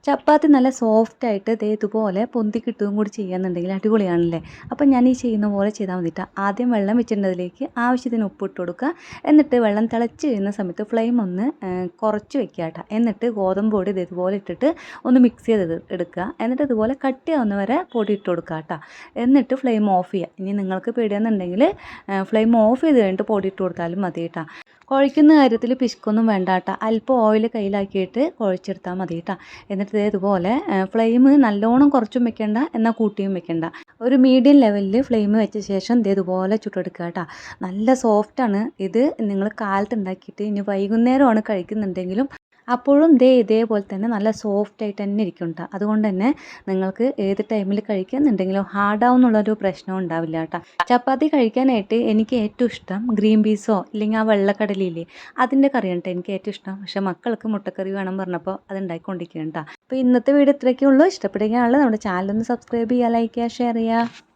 ചപ്പാത്തി നല്ല സോഫ്റ്റായിട്ട് ദേ ഇതുപോലെ പൊന്തി കിട്ടുകയും കൂടി ചെയ്യാന്നുണ്ടെങ്കിൽ അടിപൊളിയാണല്ലേ. അപ്പം ഞാൻ ഈ ചെയ്യുന്ന പോലെ ചെയ്താൽ മതിട്ടാ. ആദ്യം വെള്ളം വെച്ചിട്ടുണ്ടതിലേക്ക് ആവശ്യത്തിന് ഉപ്പിട്ട് കൊടുക്കുക. എന്നിട്ട് വെള്ളം തിളച്ച് കഴിയുന്ന സമയത്ത് ഫ്ലെയിം ഒന്ന് കുറച്ച് വെക്കുക കേട്ടോ. എന്നിട്ട് ഗോതമ്പ് പൊടി ഇതുപോലെ ഇട്ടിട്ട് ഒന്ന് മിക്സ് ചെയ്ത് എടുക്കുക. എന്നിട്ട് ഇതുപോലെ കട്ടിയാവുന്ന വരെ പൊടി ഇട്ട് കൊടുക്കുക കേട്ടോ. എന്നിട്ട് ഫ്ലെയിം ഓഫ് ചെയ്യുക. ഇനി നിങ്ങൾക്ക് പേടിയാണെന്നുണ്ടെങ്കിൽ ഫ്ലെയിം ഓഫ് ചെയ്ത് കഴിഞ്ഞിട്ട് പൊടി ഇട്ട് കൊടുത്താലും മതി കേട്ടോ. കുഴയ്ക്കുന്ന കാര്യത്തിൽ പിശുക്കൊന്നും വേണ്ട കേട്ടോ. അല്പം ഓയിൽ കയ്യിലാക്കിയിട്ട് കുഴച്ചെടുത്താൽ മതി കേട്ടോ. എന്നിട്ട് ഇതുപോലെ ഫ്ലെയിം നല്ലോണം കുറച്ചും വെക്കേണ്ട എന്നാൽ കൂട്ടിയും വെക്കേണ്ട. ഒരു മീഡിയം ലെവലിൽ ഫ്ലെയിം വെച്ച ശേഷം ഇതുപോലെ ചുട്ടെടുക്കുക കേട്ടോ. നല്ല സോഫ്റ്റാണ് ഇത്. നിങ്ങൾ കാലത്ത് ഉണ്ടാക്കിയിട്ട് ഇനി വൈകുന്നേരമാണ് കഴിക്കുന്നുണ്ടെങ്കിലും അപ്പോഴും ഇതേപോലെ തന്നെ നല്ല സോഫ്റ്റ് ആയിട്ട് തന്നെ ഇരിക്കും കേട്ടോ. അതുകൊണ്ട് തന്നെ നിങ്ങൾക്ക് ഏത് ടൈമിൽ കഴിക്കുന്നുണ്ടെങ്കിലും ഹാർഡാവും എന്നുള്ളൊരു പ്രശ്നം ഉണ്ടാവില്ല കേട്ടോ. ചപ്പാത്തി കഴിക്കാനായിട്ട് എനിക്ക് ഏറ്റവും ഇഷ്ടം ഗ്രീൻ പീസോ ഇല്ലെങ്കിൽ ആ വെള്ളക്കടലയില്ലേ അതിൻ്റെ കറിയാണ് കേട്ടോ എനിക്ക് ഏറ്റവും ഇഷ്ടം. പക്ഷേ മക്കൾക്ക് മുട്ടക്കറി വേണം പറഞ്ഞപ്പോൾ അത് ഉണ്ടാക്കിക്കൊണ്ടിരിക്കുകയാണ് കേട്ടോ. അപ്പോൾ ഇന്നത്തെ വീഡിയോ ഇത്രയൊക്കെ ഉള്ളൂ. ഇഷ്ടപ്പെടുകയാണല്ലോ നമ്മുടെ ചാനലൊന്ന് സബ്സ്ക്രൈബ് ചെയ്യുക, ലൈക്ക് ചെയ്യുക, ഷെയർ ചെയ്യുക.